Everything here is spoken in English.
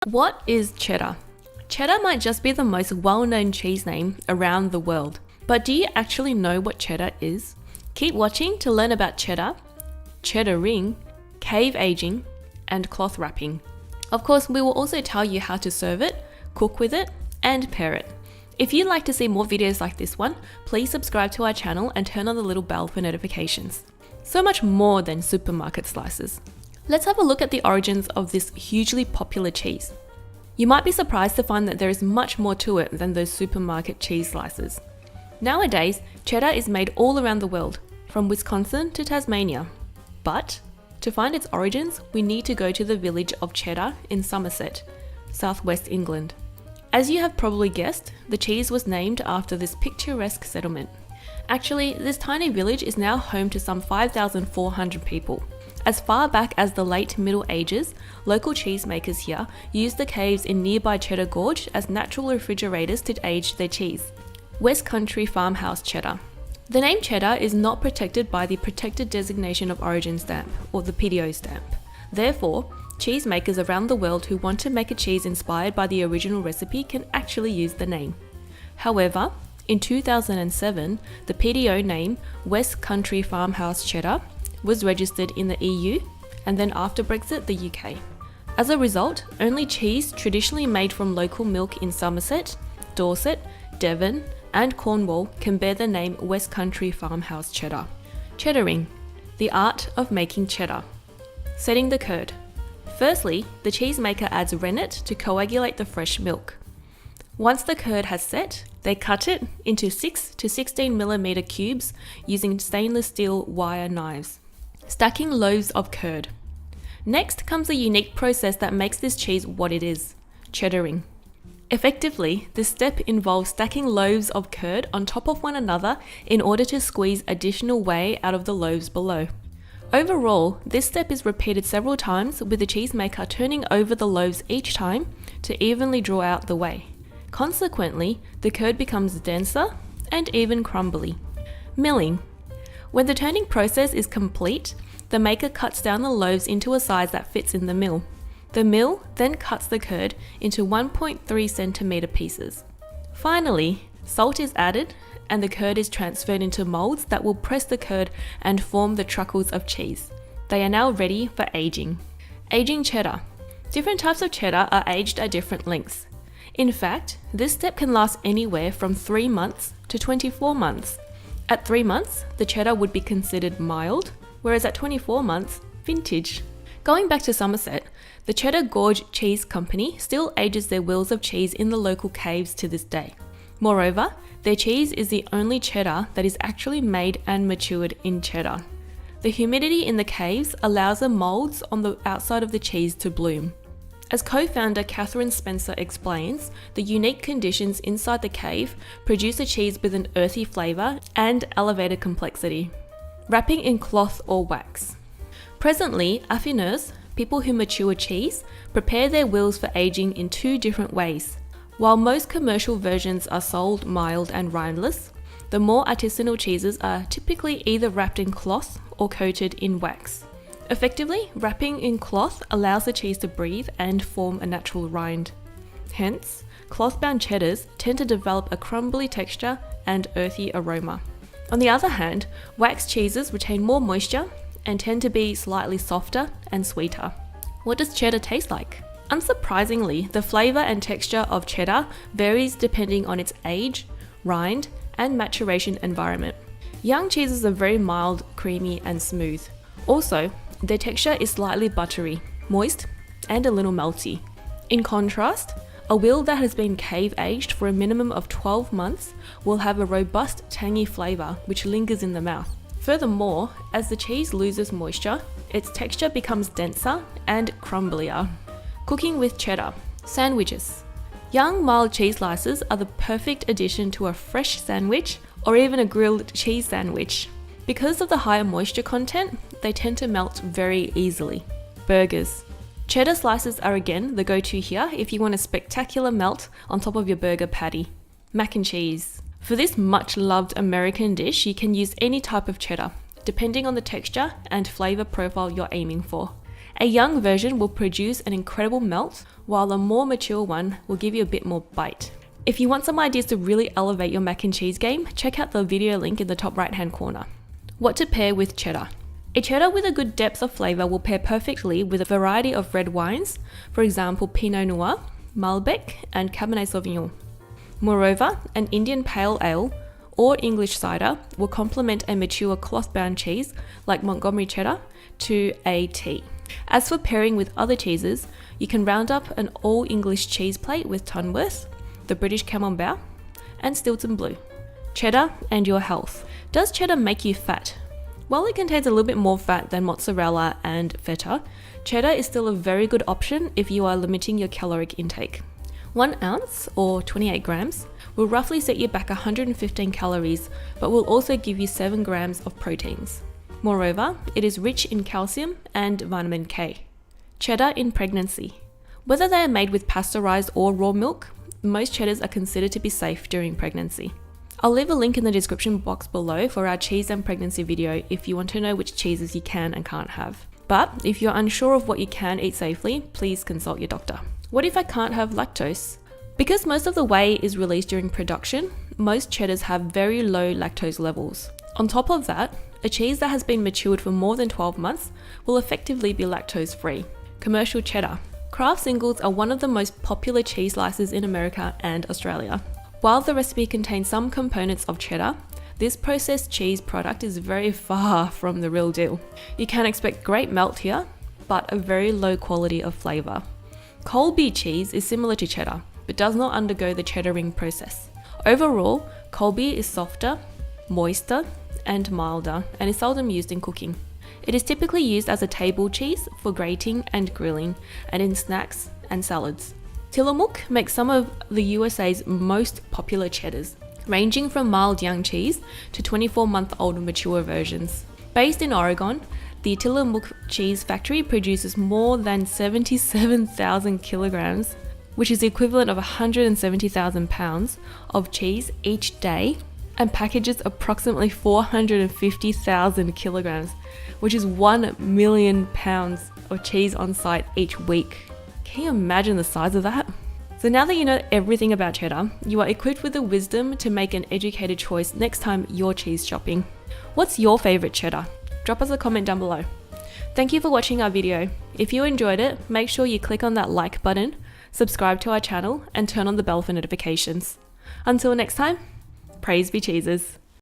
What is cheddar? Cheddar might just be the most well-known cheese name around the world, but do you actually know what cheddar is? Keep watching to learn about cheddar, cheddaring, cave aging, and cloth wrapping. Of course, we will also tell you how to serve it, cook with it, and pair it. If you'd like to see more videos like this one, please subscribe to our channel and turn on the little bell for notifications. So much more than supermarket slices. Let's have a look at the origins of this hugely popular cheese. You might be surprised to find that there is much more to it than those supermarket cheese slices. Nowadays, cheddar is made all around the world, from Wisconsin to Tasmania. But to find its origins, we need to go to the village of Cheddar in Somerset, southwest England. As you have probably guessed, the cheese was named after this picturesque settlement. Actually, this tiny village is now home to some 5,400 people. As far back as the late Middle Ages, local cheesemakers here used the caves in nearby Cheddar Gorge as natural refrigerators to age their cheese. West Country Farmhouse Cheddar. The name cheddar is not protected by the Protected Designation of Origin stamp, or the PDO stamp. Therefore, cheesemakers around the world who want to make a cheese inspired by the original recipe can actually use the name. However, in 2007, the PDO name West Country Farmhouse Cheddar was registered in the EU, and then after Brexit, the UK. As a result, only cheese traditionally made from local milk in Somerset, Dorset, Devon, and Cornwall can bear the name West Country Farmhouse Cheddar. Cheddaring, the art of making cheddar. Setting the curd. Firstly, the cheesemaker adds rennet to coagulate the fresh milk. Once the curd has set, they cut it into 6 to 16mm cubes using stainless steel wire knives. Stacking loaves of curd. Next comes a unique process that makes this cheese what it is, cheddaring. Effectively, this step involves stacking loaves of curd on top of one another in order to squeeze additional whey out of the loaves below. Overall, this step is repeated several times, with the cheesemaker turning over the loaves each time to evenly draw out the whey. Consequently, the curd becomes denser and even crumbly. Milling. When the turning process is complete, the maker cuts down the loaves into a size that fits in the mill. The mill then cuts the curd into 1.3cm pieces. Finally, salt is added and the curd is transferred into molds that will press the curd and form the truckles of cheese. They are now ready for aging. Aging cheddar. Different types of cheddar are aged at different lengths. In fact, this step can last anywhere from 3 months to 24 months. At 3 months, the cheddar would be considered mild, whereas at 24 months, vintage. Going back to Somerset, the Cheddar Gorge Cheese Company still ages their wheels of cheese in the local caves to this day. Moreover, their cheese is the only cheddar that is actually made and matured in cheddar. The humidity in the caves allows the molds on the outside of the cheese to bloom. As co-founder Catherine Spencer explains, the unique conditions inside the cave produce a cheese with an earthy flavour and elevated complexity. Wrapping in cloth or wax. Presently, affineurs, people who mature cheese, prepare their wheels for aging in 2 different ways. While most commercial versions are sold mild and rindless, the more artisanal cheeses are typically either wrapped in cloth or coated in wax. Effectively, wrapping in cloth allows the cheese to breathe and form a natural rind. Hence, cloth-bound cheddars tend to develop a crumbly texture and earthy aroma. On the other hand, wax cheeses retain more moisture and tend to be slightly softer and sweeter. What does cheddar taste like? Unsurprisingly, the flavour and texture of cheddar varies depending on its age, rind, and maturation environment. Young cheeses are very mild, creamy, and smooth. Also, their texture is slightly buttery, moist, and a little melty. In contrast, a wheel that has been cave aged for a minimum of 12 months will have a robust, tangy flavour which lingers in the mouth. Furthermore, as the cheese loses moisture, its texture becomes denser and crumblier. Cooking with cheddar. Sandwiches. Young, mild cheese slices are the perfect addition to a fresh sandwich or even a grilled cheese sandwich. Because of the higher moisture content, they tend to melt very easily. Burgers. Cheddar slices are again the go-to here if you want a spectacular melt on top of your burger patty. Mac and cheese. For this much loved American dish, you can use any type of cheddar, depending on the texture and flavour profile you're aiming for. A young version will produce an incredible melt, while a more mature one will give you a bit more bite. If you want some ideas to really elevate your mac and cheese game, check out the video link in the top right hand corner. What to pair with cheddar. A cheddar with a good depth of flavour will pair perfectly with a variety of red wines, for example Pinot Noir, Malbec and Cabernet Sauvignon. Moreover, an Indian Pale Ale or English cider will complement a mature cloth-bound cheese like Montgomery Cheddar to a T. As for pairing with other cheeses, you can round up an all-English cheese plate with Tunworth, the British Camembert, and Stilton Blue. Cheddar and your health. Does cheddar make you fat? While it contains a little bit more fat than mozzarella and feta, cheddar is still a very good option if you are limiting your caloric intake. 1 ounce, or 28 grams, will roughly set you back 115 calories, but will also give you 7 grams of proteins. Moreover, it is rich in calcium and vitamin K. Cheddar in pregnancy. Whether they are made with pasteurized or raw milk, most cheddars are considered to be safe during pregnancy. I'll leave a link in the description box below for our cheese and pregnancy video if you want to know which cheeses you can and can't have. But if you're unsure of what you can eat safely, please consult your doctor. What if I can't have lactose? Because most of the whey is released during production, most cheddars have very low lactose levels. On top of that, a cheese that has been matured for more than 12 months will effectively be lactose free. Commercial cheddar. Kraft singles are one of the most popular cheese slices in America and Australia. While the recipe contains some components of cheddar, this processed cheese product is very far from the real deal. You can expect great melt here, but a very low quality of flavour. Colby cheese is similar to cheddar, but does not undergo the cheddaring process. Overall, Colby is softer, moister, and milder, and is seldom used in cooking. It is typically used as a table cheese for grating and grilling, and in snacks and salads. Tillamook makes some of the USA's most popular cheddars, ranging from mild young cheese to 24-month-old mature versions. Based in Oregon, the Tillamook cheese factory produces more than 77,000 kilograms, which is the equivalent of 170,000 pounds of cheese each day, and packages approximately 450,000 kilograms, which is 1 million pounds of cheese on site each week. Can you imagine the size of that? So now that you know everything about cheddar, you are equipped with the wisdom to make an educated choice next time you're cheese shopping. What's your favourite cheddar? Drop us a comment down below. Thank you for watching our video. If you enjoyed it, make sure you click on that like button, subscribe to our channel, and turn on the bell for notifications. Until next time, praise be cheeses.